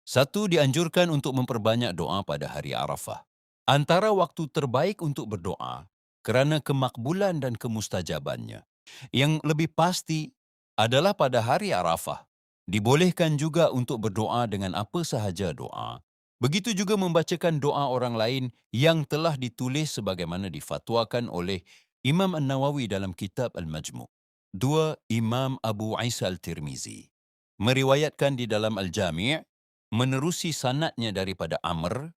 Satu, dianjurkan untuk memperbanyak doa pada hari Arafah. Antara waktu terbaik untuk berdoa kerana kemakbulan dan kemustajabannya. Yang lebih pasti adalah pada hari Arafah. Dibolehkan juga untuk berdoa dengan apa sahaja doa. Begitu juga membacakan doa orang lain yang telah ditulis sebagaimana difatwakan oleh Imam An-Nawawi dalam kitab Al-Majmu'. Dua, Imam Abu Isa Al-Tirmizi meriwayatkan di dalam Al-Jami' menerusi sanadnya daripada Amr,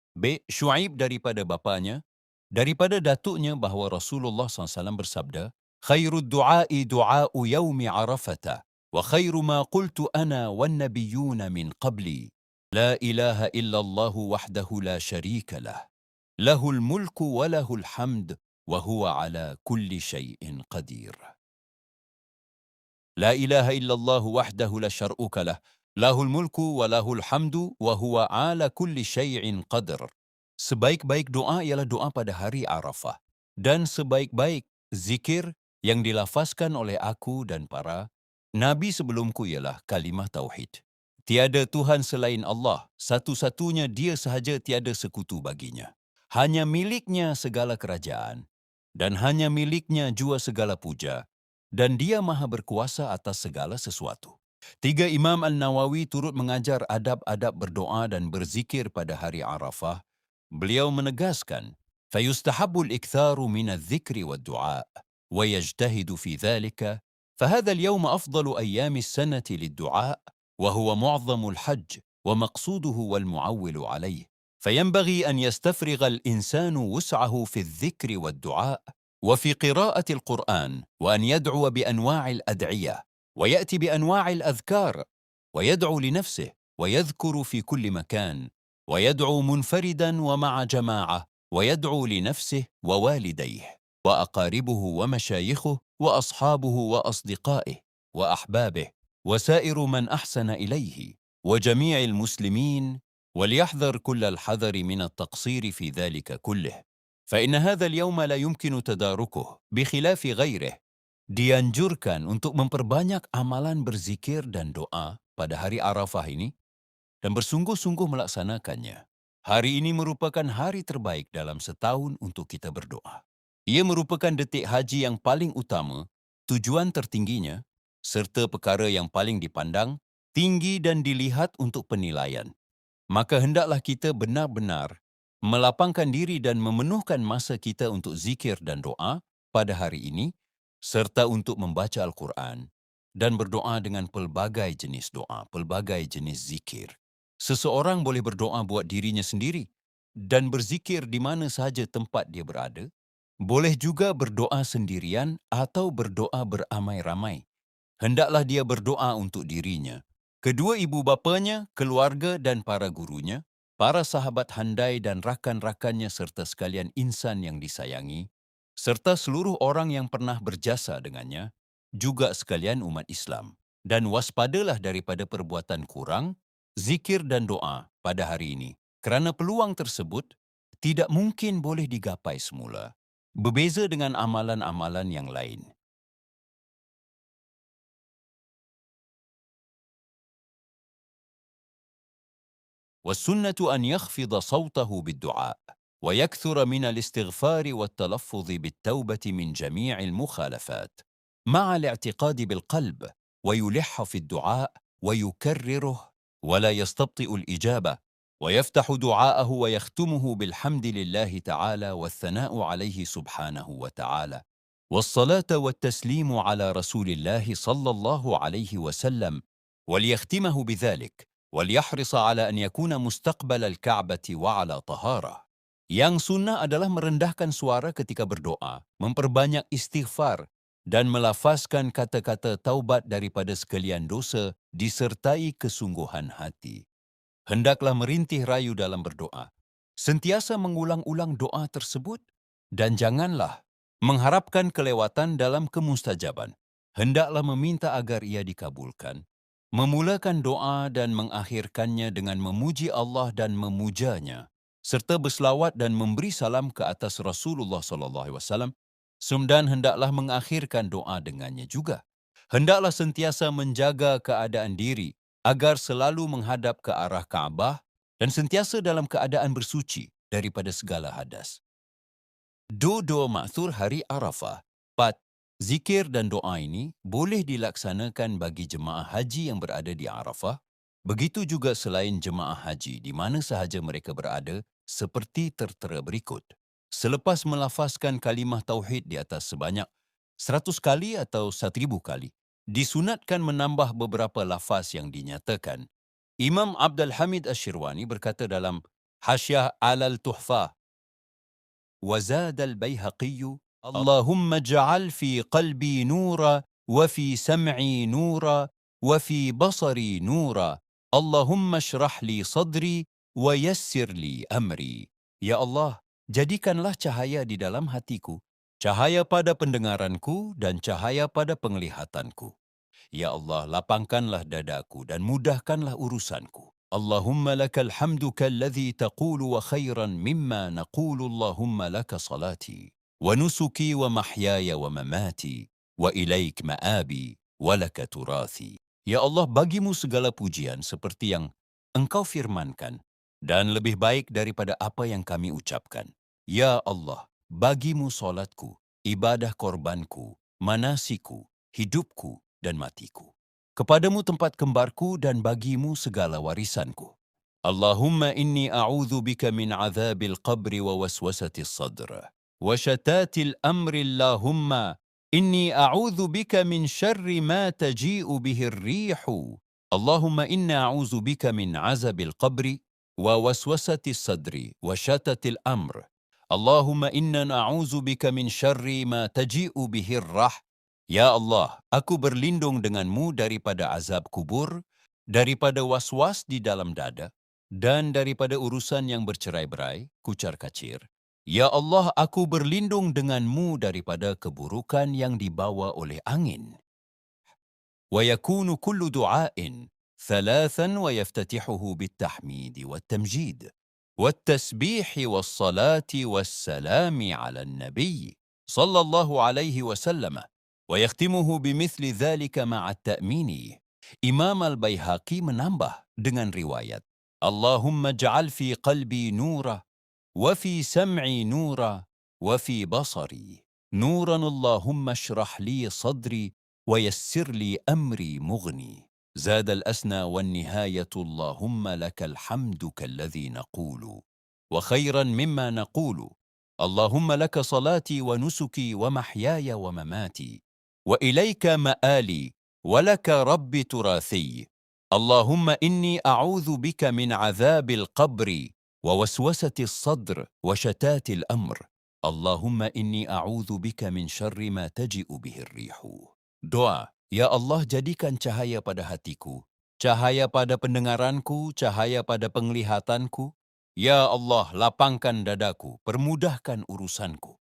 Syuaib daripada bapanya, daripada datuknya bahawa Rasulullah SAW bersabda, "Khairud du'ai du'a'u yaumi Arafata, wa khairu ma qultu ana wan nabiyyuna min qabli. La ilaha illallahu wahdahu la syarika lah. Lahul mulku wa lahul hamd, wa huwa ala kulli syai'in qadir." La ilaha illallah wahdahu la syar'uka lah. Lahul mulku wa lahul hamdu wa huwa ala kulli syai'in qadr. Sebaik-baik doa ialah doa pada hari Arafah. Dan sebaik-baik zikir yang dilafazkan oleh aku dan para Nabi sebelumku ialah kalimah tauhid. Tiada Tuhan selain Allah, satu-satunya Dia sahaja, tiada sekutu baginya. Hanya miliknya segala kerajaan, dan hanya miliknya jua segala puja, dan Dia maha berkuasa atas segala sesuatu. Tiga, Imam Al-Nawawi turut mengajar adab-adab berdoa dan berzikir pada hari Arafah. Beliau menegaskan, فَيُسْتَحَبُّ الْإِكْثَارُ مِنَ الذِّكْرِ وَالدُّعَاءِ وَيَجْتَهِدُ فِي ذَلِكَ فهذا اليوم أفضل أيام السنة للدعاء وهو معظم الحج ومقصوده والمعول عليه فينبغي أن يستفرغ الإنسان وسعه في الذكر والدعاء وفي قراءة القرآن وأن يدعو بأنواع الأدعية ويأتي بأنواع الأذكار ويدعو لنفسه ويذكر في كل مكان ويدعو منفردا ومع جماعة ويدعو لنفسه ووالديه وأقاربه ومشايخه وأصحابه وأصدقائه وأحبابه وسائر من أحسن إليه وجميع المسلمين وليحذر كل الحذر من التقصير في ذلك كله فإن هذا اليوم لا يمكن تداركه بخلاف غيره. Dianjurkan untuk memperbanyak amalan berzikir dan doa pada hari Arafah ini dan bersungguh-sungguh melaksanakannya. Hari ini merupakan hari terbaik dalam setahun untuk kita berdoa. Ia merupakan detik haji yang paling utama, tujuan tertingginya, serta perkara yang paling dipandang, tinggi dan dilihat untuk penilaian. Maka hendaklah kita benar-benar melapangkan diri dan memenuhkan masa kita untuk zikir dan doa pada hari ini, serta untuk membaca Al-Quran dan berdoa dengan pelbagai jenis doa, pelbagai jenis zikir. Seseorang boleh berdoa buat dirinya sendiri dan berzikir di mana sahaja tempat dia berada. Boleh juga berdoa sendirian atau berdoa beramai-ramai. Hendaklah dia berdoa untuk dirinya, kedua ibu bapanya, keluarga dan para gurunya, para sahabat handai dan rakan-rakannya serta sekalian insan yang disayangi, serta seluruh orang yang pernah berjasa dengannya, juga sekalian umat Islam. Dan waspadalah daripada perbuatan kurang, zikir dan doa pada hari ini, kerana peluang tersebut tidak mungkin boleh digapai semula, berbeza dengan amalan-amalan yang lain. والسنة أن يخفض صوته بالدعاء ويكثر من الاستغفار والتلفظ بالتوبة من جميع المخالفات مع الاعتقاد بالقلب ويلح في الدعاء ويكرره ولا يستبطئ الإجابة ويفتح دعاءه ويختمه بالحمد لله تعالى والثناء عليه سبحانه وتعالى والصلاة والتسليم على رسول الله صلى الله عليه وسلم وليختمه بذلك وليحرص على أن يكون مستقبل الكعبة وعلى طهارة. Yang sunnah adalah merendahkan suara ketika berdoa, memperbanyak istighfar, dan melafazkan kata-kata taubat daripada sekalian dosa disertai kesungguhan hati. Hendaklah merintih rayu dalam berdoa. Sentiasa mengulang-ulang doa tersebut dan janganlah mengharapkan kelewatan dalam kemustajaban. Hendaklah meminta agar ia dikabulkan. Memulakan doa dan mengakhirkannya dengan memuji Allah dan memujanya, serta berselawat dan memberi salam ke atas Rasulullah SAW, dan hendaklah mengakhirkan doa dengannya juga. Hendaklah sentiasa menjaga keadaan diri agar selalu menghadap ke arah Kaabah dan sentiasa dalam keadaan bersuci daripada segala hadas. Doa ma'thur hari Arafah. 4. Zikir dan doa ini boleh dilaksanakan bagi jemaah haji yang berada di Arafah, begitu juga selain jemaah haji di mana sahaja mereka berada, seperti tertera berikut. Selepas melafazkan kalimah tauhid di atas sebanyak 100 kali atau 1000 kali, disunatkan menambah beberapa lafaz yang dinyatakan. Imam Abdul Hamid Ash-Shirwani berkata dalam Hasyiah Al-Tuhfah, وزاد البيهقي اللهم اجعل في قلبي نورا وفي سمعي نورا وفي بصري نورا اللهم اشرح لي صدري ويسر لي أمري. Ya Allah, jadikanlah cahaya di dalam hatiku, cahaya pada pendengaranku dan cahaya pada penglihatanku. Ya Allah, lapangkanlah dadaku dan mudahkanlah urusanku. Allahumma lakal hamdu kalladhi taqulu wa khairan mimma naqulu Allahumma laka salati wa nusuki wa mahyaya wa mamati wa ilaik ma'abi wa laka turathi. Ya Allah, bagimu segala pujian seperti yang Engkau firmankan dan lebih baik daripada apa yang kami ucapkan. Ya Allah, bagimu solatku, ibadah korbanku, manasiku, hidupku, dan matiku. Kepadamu tempat kembarku dan bagimu segala warisanku. Allahumma inni a'udhu bika min azabil qabri wa waswasatis sadr. Wa syatatil amri Allahumma inni a'udhu bika min syarri ma taji'u bihir rihu. Allahumma inna a'udhu bika min azabil qabri wa waswasatis sadri wa syatatil amr. Allahumma inna na'udzu bika min syarri ma taji'u bihir rah. Ya Allah, aku berlindung denganmu daripada azab kubur, daripada was-was di dalam dada, dan daripada urusan yang bercerai-berai, kucar-kacir. Ya Allah, aku berlindung denganmu daripada keburukan yang dibawa oleh angin. ويكون كل دعاء ثلاثا ويفتتحه بالتحميد والتمجيد والتسبيح والصلاة والسلام على النبي صلى الله عليه وسلم ويختمه بمثل ذلك مع التأمين. Imam Al-Baihaqi menambah dengan riwayat, Allahumma ja'al fi qalbi nura wa fi sam'i nura wa fi basari nuran Allahumma shrah li sadri ويسر لي أمري مغني. زاد الأسنى والنهاية اللهم لك الحمد كالذي نقول وخيرا مما نقول. اللهم لك صلاتي ونسكي ومحياي ومماتي وإليك مآلي ولك رب تراثي. اللهم إني أعوذ بك من عذاب القبر ووسوسة الصدر وشتات الأمر. اللهم إني أعوذ بك من شر ما تجئ به الريح. Doa, Ya Allah, jadikan cahaya pada hatiku, cahaya pada pendengaranku, cahaya pada penglihatanku. Ya Allah, lapangkan dadaku, permudahkan urusanku.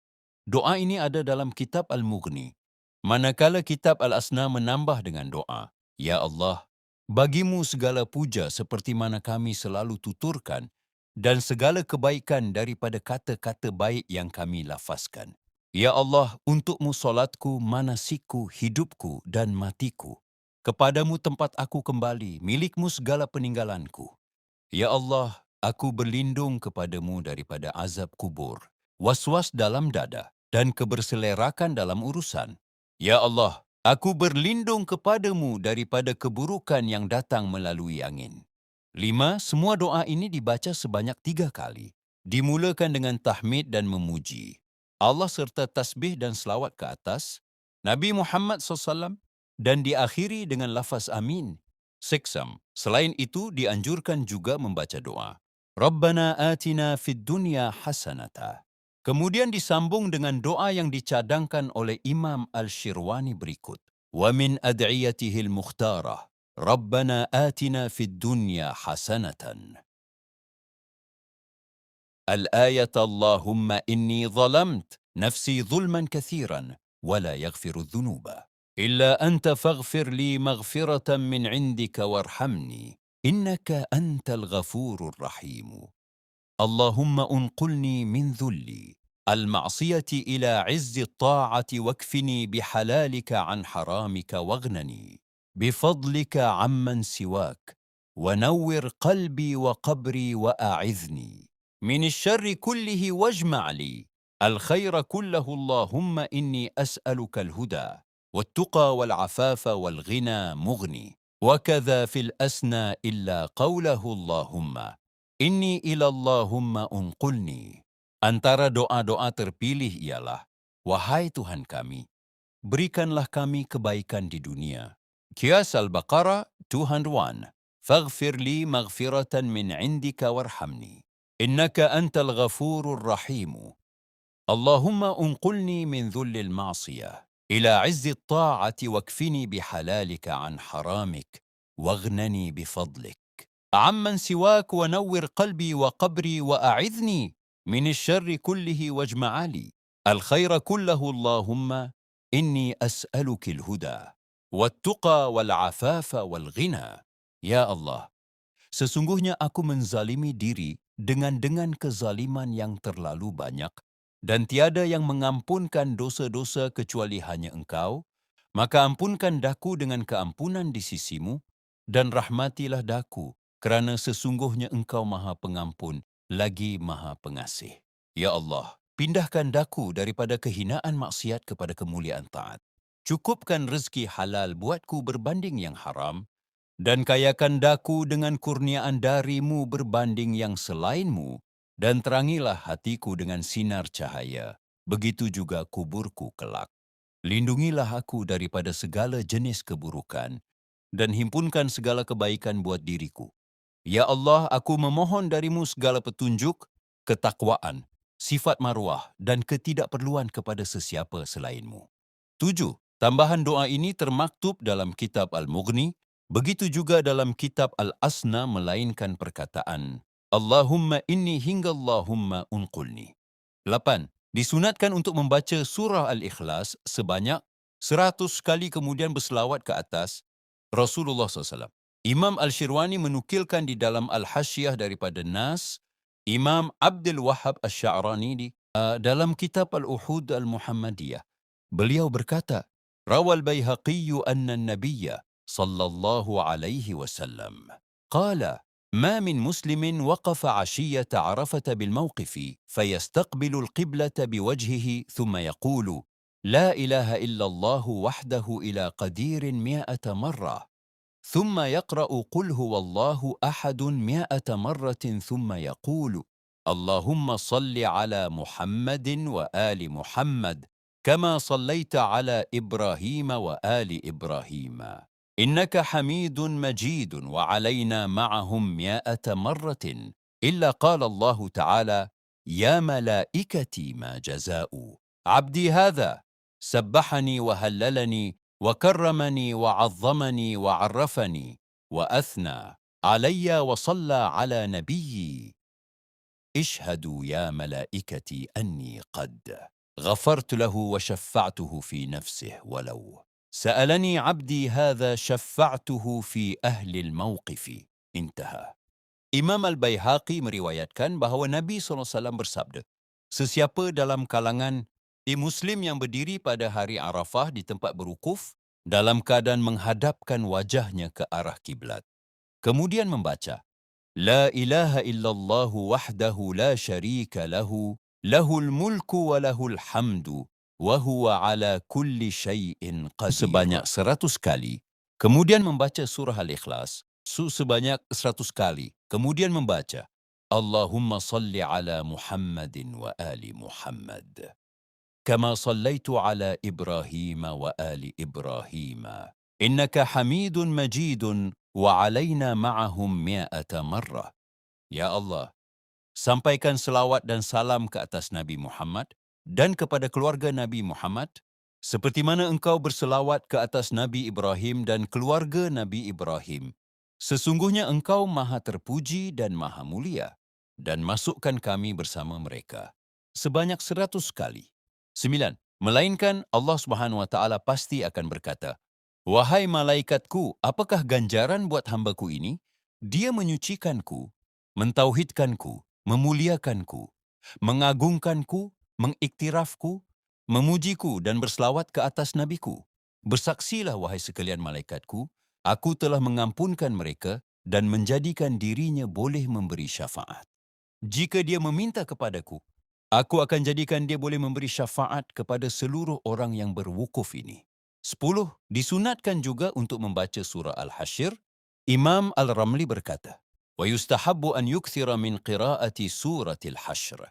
Doa ini ada dalam kitab Al-Mughni. Manakala kitab Al-Asna menambah dengan doa, Ya Allah, bagimu segala puja seperti mana kami selalu tuturkan dan segala kebaikan daripada kata-kata baik yang kami lafazkan. Ya Allah, untukmu solatku, manasikku, hidupku, dan matiku. Kepadamu tempat aku kembali, milikmu segala peninggalanku. Ya Allah, aku berlindung kepadamu daripada azab kubur, was-was dalam dada, dan keberselerakan dalam urusan. Ya Allah, aku berlindung kepadamu daripada keburukan yang datang melalui angin. 5. Semua doa ini dibaca sebanyak 3 kali. Dimulakan dengan tahmid dan memuji Allah serta tasbih dan selawat ke atas Nabi Muhammad SAW dan diakhiri dengan lafaz amin. 6. Selain itu dianjurkan juga membaca doa Rabbana atina fid dunya hasanata. Kemudian disambung dengan doa yang dicadangkan oleh Imam Al-Shirwani berikut. Wa min ad'iyatihil mukhtarah Rabbana atina fid dunya hasanatan. الآية اللهم إني ظلمت نفسي ظلما كثيرا ولا يغفر الذنوب إلا أنت فاغفر لي مغفرة من عندك وارحمني إنك أنت الغفور الرحيم. اللهم انقلني من ذلي المعصية إلى عز الطاعة واكفني بحلالك عن حرامك واغنني بفضلك عمن سواك ونور قلبي وقبري وأعذني من الشر كله واجمع لي الخير كله اللهم إني أسألك الهدى والتقى والعفاف والغنى مغني وكذا في الأسنى إلا قوله اللهم إني إلى اللهم أنقلني. Antara doa-doa terpilih ialah, wahai Tuhan kami, berikanlah kami kebaikan di dunia. Qiyas Al-Baqarah 201. Faghfir li maghfiratan min indika warhamni. Innaka antal ghafurur rahimu. Allahumma unqulni min dhullil ma'siyah ila izzi ta'ati wakfini bihalalika an haramik waghnani bifadlik. عمن سواك ونور قلبي وقبري وأعذني من الشر كله واجمع لي الخير كله اللهم إني أسألك الهدى والتقى والعفاف والغنى. Ya Allah, sesungguhnya aku menzalimi diri dengan kezaliman yang terlalu banyak dan tiada yang mengampunkan dosa-dosa kecuali hanya Engkau, maka ampunkan daku dengan keampunan di sisimu dan rahmatilah daku kerana sesungguhnya Engkau Maha Pengampun lagi Maha Pengasih. Ya Allah, pindahkan daku daripada kehinaan maksiat kepada kemuliaan taat. Cukupkan rezeki halal buatku berbanding yang haram, dan kayakan daku dengan kurniaan darimu berbanding yang selainmu, dan terangilah hatiku dengan sinar cahaya, begitu juga kuburku kelak. Lindungilah aku daripada segala jenis keburukan, dan himpunkan segala kebaikan buat diriku. Ya Allah, aku memohon darimu segala petunjuk, ketakwaan, sifat maruah, dan ketidakperluan kepada sesiapa selainmu. 7. Tambahan doa ini termaktub dalam kitab Al-Mughni, begitu juga dalam kitab Al-Asna melainkan perkataan, Allahumma inni hingga Allahumma unqulni. 8. Disunatkan untuk membaca surah Al-Ikhlas sebanyak 100 kali kemudian berselawat ke atas Rasulullah SAW. Imam Al-Shirwani menukilkan di dalam Al-Hasyiah daripada Nas, Imam Abdul Wahhab Asy-Sya'rani dalam kitab Al-Uhud Al-Muhammadiyah. Beliau berkata, Rawal Baihaqi anna an-nabiyya sallallahu alaihi wasallam qala ما من مسلم وقف عشية عرفة بالموقف فيستقبل القبلة بوجهه ثم يقول لا إله إلا الله وحده إلى قدير 100 مرة ثم يقرأ قل هو الله أحد 100 مرة ثم يقول اللهم صل على محمد وآل محمد كما صليت على إبراهيم وآل إبراهيم إنك حميد مجيد وعلينا معهم 100 مرة إلا قال الله تعالى يا ملائكتي ما جزاء عبدي هذا سبحني وهللني وكرمني وعظمني وعرفني وأثنى علي وصلى على نبيي اشهدوا يا ملائكتي أني قد غفرت له وشفعته في نفسه ولو سألني عبدي هذا شفعته في أهل الموقف. Intaha. Imam Al-Baihaqi meriwayatkan bahawa Nabi SAW bersabda, sesiapa dalam kalangan Muslim yang berdiri pada hari Arafah di tempat berwukuf dalam keadaan menghadapkan wajahnya ke arah kiblat, kemudian membaca, La ilaha illallah wahdahu la syarika lahu, lahul mulku wa lahul hamdu, wa huwa ala kulli syai'in qadir, sebanyak 100 kali, kemudian membaca surah Al-Ikhlas sebanyak 100 kali, kemudian membaca Allahumma salli ala Muhammadin wa ali Muhammad kama sallaitu ala Ibrahim wa ali Ibrahim innaka hamidun majidun wa alaina ma'ahum 100 marrah. Ya Allah, sampaikan selawat dan salam ke atas Nabi Muhammad dan kepada keluarga Nabi Muhammad, seperti mana engkau berselawat ke atas Nabi Ibrahim dan keluarga Nabi Ibrahim. Sesungguhnya engkau maha terpuji dan maha mulia, dan masukkan kami bersama mereka sebanyak 100 kali. 9. Melainkan Allah SWT pasti akan berkata, Wahai malaikatku, apakah ganjaran buat hambaku ini? Dia menyucikanku, mentauhidkanku, memuliakanku, mengagungkanku, mengiktirafku, memujiku dan berselawat ke atas nabiku. Bersaksilah wahai sekalian malaikatku, Aku telah mengampunkan mereka dan menjadikan dirinya boleh memberi syafaat. Jika dia meminta kepadaku, aku akan jadikan dia boleh memberi syafaat kepada seluruh orang yang berwukuf ini. 10. Disunatkan juga untuk membaca surah Al-Hasyr. Imam Al-Ramli berkata, وَيُسْتَحَبُّ أَنْ يُكْثِرَ مِنْ قِرَاءَةِ سُورَةِ الْحَشْرِ.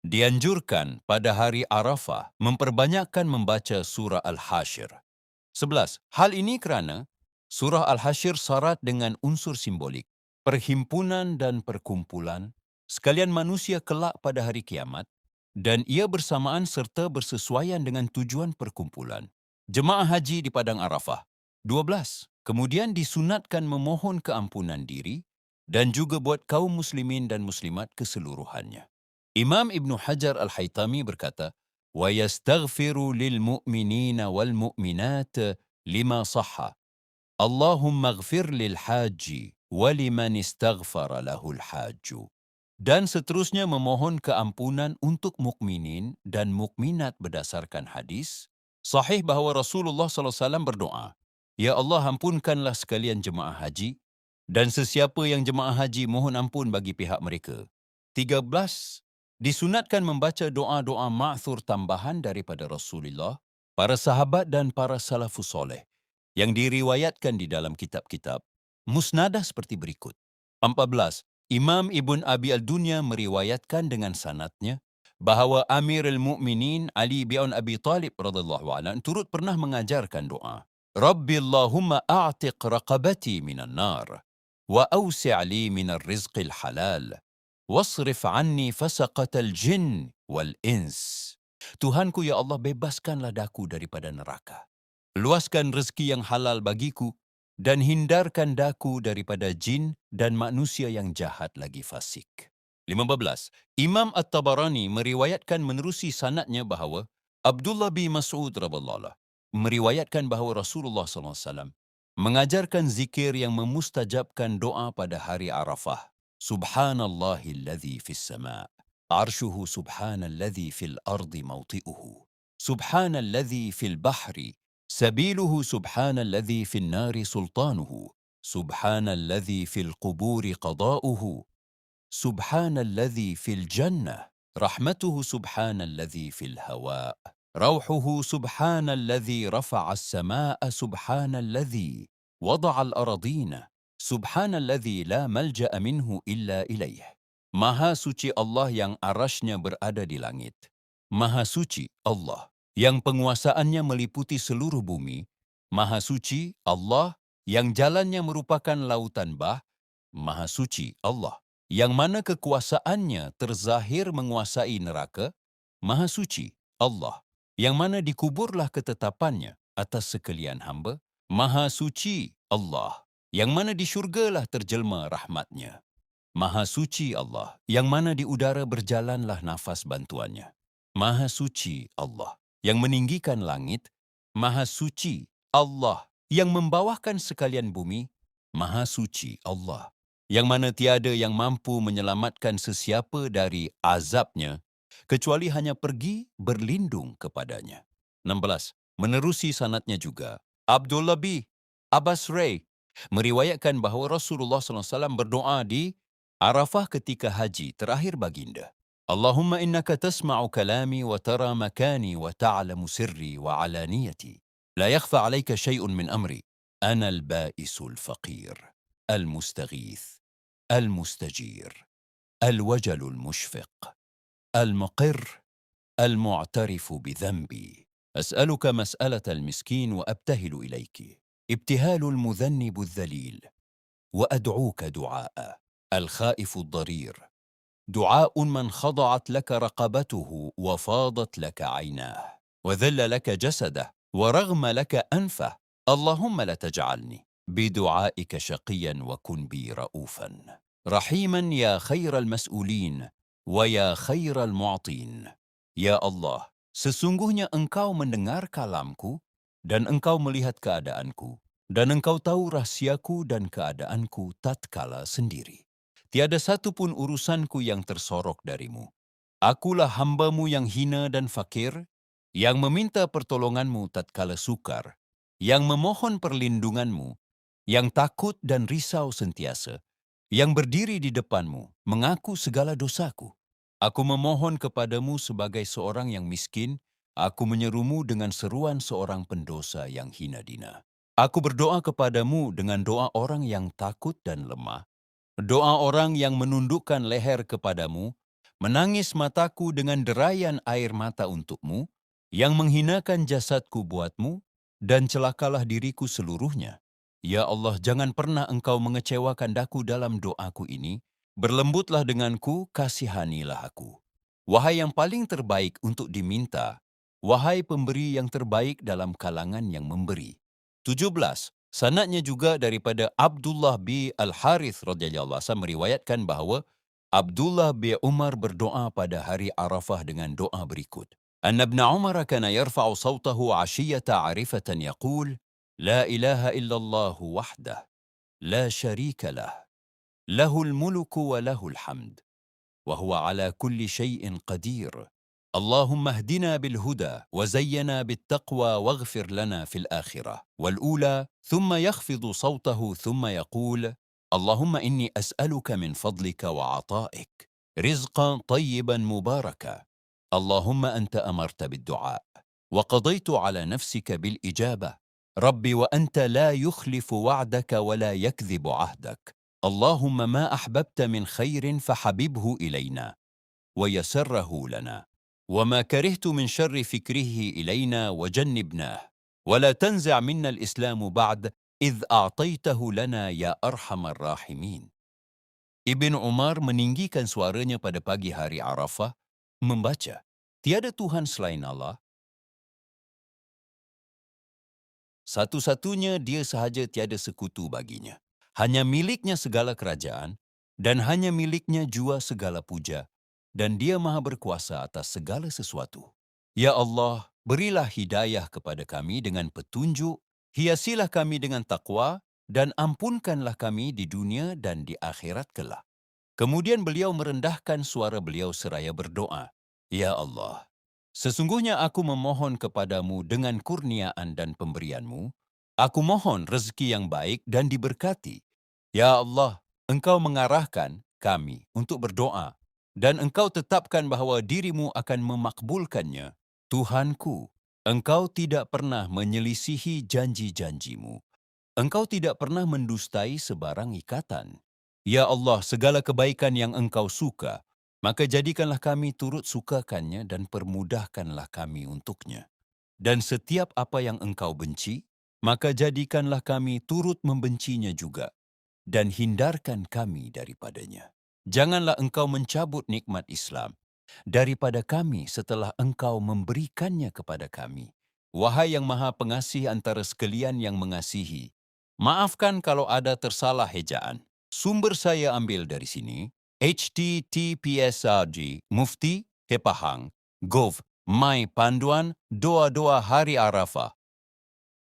Dianjurkan pada hari Arafah memperbanyakkan membaca surah Al-Hasyr. 11. Hal ini kerana surah Al-Hasyr syarat dengan unsur simbolik, perhimpunan dan perkumpulan, sekalian manusia kelak pada hari kiamat, dan ia bersamaan serta bersesuaian dengan tujuan perkumpulan. Jemaah haji di Padang Arafah. 12. Kemudian disunatkan memohon keampunan diri dan juga buat kaum muslimin dan muslimat keseluruhannya. Imam Ibn Hajar Al-Haytami berkata, وَيَسْتَغْفِرُ لِلْمُؤْمِنِينَ وَالْمُؤْمِنَاتِ لِمَا صَحَّ اللهم اغفر للحاج ولمن استغفر له الحاج. Dan seterusnya memohon keampunan untuk mukminin dan mukminat berdasarkan hadis sahih bahawa Rasulullah SAW berdoa, Ya Allah, ampunkanlah sekalian jemaah haji dan sesiapa yang jemaah haji mohon ampun bagi pihak mereka. 13. Disunatkan membaca doa-doa ma'thur tambahan daripada Rasulullah, para sahabat dan para salafus soleh yang diriwayatkan di dalam kitab-kitab musnadah seperti berikut. 14. Imam Ibn Abi Al-Dunya meriwayatkan dengan sanadnya bahawa Amirul Mukminin Ali bin Abi Talib radhiyallahu anhu turut pernah mengajarkan doa, Rabbi Allahumma a'tiq raqabati minan nar wa awsi' li minar rizqil halal wasrif anni fasaqatal jin wal ins. Tuhanku, ya Allah, bebaskanlah daku daripada neraka. Luaskan rezeki yang halal bagiku dan hindarkan daku daripada jin dan manusia yang jahat lagi fasik. 15. Imam At-Tabarani meriwayatkan menerusi sanadnya bahawa Abdullah bin Mas'ud radhiyallahu anhu meriwayatkan bahawa Rasulullah SAW mengajarkan zikir yang memustajabkan doa pada hari Arafah. Subhanallahilladzi fis sama' arshuhu subhanalladzi fil ardi mawti'uhu subhanalladzi fil bahri سبيله سبحان الذي في النار سلطانه سبحان الذي في القبور قضاؤه سبحان الذي في الجنة رحمته سبحان الذي في الهواء روحه سبحان الذي رفع السماء سبحان الذي وضع الأرضين سبحان الذي لا ملجأ منه إلا إليه. Maha suci Allah yang arasnya berada di langit. Maha suci Allah yang penguasaannya meliputi seluruh bumi. Maha suci Allah yang jalannya merupakan lautan bah. Maha suci Allah yang mana kekuasaannya terzahir menguasai neraka. Maha suci Allah yang mana dikuburlah ketetapannya atas sekalian hamba. Maha suci Allah yang mana di syurgalah terjelma rahmatnya. Maha suci Allah yang mana di udara berjalanlah nafas bantuannya. Maha suci Allah yang meninggikan langit. Maha suci Allah yang membawahkan sekalian bumi. Maha suci Allah yang mana tiada yang mampu menyelamatkan sesiapa dari azabnya kecuali hanya pergi berlindung kepadanya. 16. Menerusi sanadnya juga, Abdullah bin Abbas Ray meriwayatkan bahawa Rasulullah SAW berdoa di Arafah ketika haji terakhir baginda. Allahumma innaka tasma'u kalami wa tara makani wa ta'lamu sirri wa alaniyati. La yakhfa alayka shay'un min amri. Ana al-ba'isul faqir. Al-mustaghith. Al-mustajir. Al-wajalul mushfiq. Al-muqir. المعترف بذنبي أسألك مسألة المسكين وأبتهل إليك ابتهال المذنب الذليل وأدعوك دعاء الخائف الضرير دعاء من خضعت لك رقبته وفاضت لك عيناه وذل لك جسده ورغم لك أنفه اللهم لا تجعلني بدعائك شقيا وكن بي رؤوفا رحيما يا خير المسؤولين ويا خير المعطين. Ya Allah, sesungguhnya Engkau mendengar kalamku dan Engkau melihat keadaanku dan Engkau tahu rahsiaku dan keadaanku tatkala sendiri. Tiada satu pun urusanku yang tersorok darimu. Akulah hamba-Mu yang hina dan fakir, yang meminta pertolongan-Mu tatkala sukar, yang memohon perlindungan-Mu yang takut dan risau sentiasa, yang berdiri di depanmu, mengaku segala dosaku. Aku memohon kepadamu sebagai seorang yang miskin, aku menyerumu dengan seruan seorang pendosa yang hina dina. Aku berdoa kepadamu dengan doa orang yang takut dan lemah, doa orang yang menundukkan leher kepadamu, menangis mataku dengan derayan air mata untukmu, yang menghinakan jasadku buatmu, dan celakalah diriku seluruhnya. Ya Allah, jangan pernah Engkau mengecewakan daku dalam doaku ini. Berlembutlah denganku, kasihanilah aku. Wahai yang paling terbaik untuk diminta, wahai pemberi yang terbaik dalam kalangan yang memberi. 17. Sanadnya juga daripada Abdullah bin Al-Harith radhiyallahu anhu meriwayatkan bahawa Abdullah bin Umar berdoa pada hari Arafah dengan doa berikut. Anna ibn Umar kana yarfa'u sawtahu 'ashiyata 'arifatan yaqul لا إله إلا الله وحده لا شريك له له الملك وله الحمد وهو على كل شيء قدير اللهم اهدنا بالهدى وزينا بالتقوى واغفر لنا في الآخرة والأولى ثم يخفض صوته ثم يقول اللهم إني أسألك من فضلك وعطائك رزقا طيبا مباركا اللهم أنت أمرت بالدعاء وقضيت على نفسك بالإجابة ربي وأنت لا يخلف وعدك ولا يكذب عهدك اللهم ما أحببت من خير فحببه إلينا ويسره لنا وما كرهت من شر فكره إلينا وجنبناه ولا تنزع منا الإسلام بعد إذ أعطيته لنا يا أرحم الراحمين. Ibn Umar meninggikan suaranya pada pagi hari Arafah, membaca, tiada Tuhan selain Allah, satu-satunya dia sahaja tiada sekutu baginya. Hanya miliknya segala kerajaan, dan hanya miliknya jua segala puja, dan dia maha berkuasa atas segala sesuatu. Ya Allah, berilah hidayah kepada kami dengan petunjuk, hiasilah kami dengan takwa, dan ampunkanlah kami di dunia dan di akhirat kelak. Kemudian beliau merendahkan suara beliau seraya berdoa, Ya Allah, sesungguhnya aku memohon kepadamu dengan kurniaan dan pemberianmu, aku mohon rezeki yang baik dan diberkati. Ya Allah, Engkau mengarahkan kami untuk berdoa, dan Engkau tetapkan bahawa dirimu akan memakbulkannya. Tuhanku, Engkau tidak pernah menyelisihi janji-janjimu. Engkau tidak pernah mendustai sebarang ikatan. Ya Allah, segala kebaikan yang Engkau suka, maka jadikanlah kami turut sukakannya dan permudahkanlah kami untuknya. Dan setiap apa yang Engkau benci, maka jadikanlah kami turut membencinya juga, dan hindarkan kami daripadanya. Janganlah Engkau mencabut nikmat Islam daripada kami setelah Engkau memberikannya kepada kami. Wahai yang Maha Pengasih antara sekalian yang mengasihi, maafkan kalau ada tersalah ejaan. Sumber saya ambil dari sini, https:// Mufti Hepahang Gov. My Panduan Doa-Doa Hari Arafah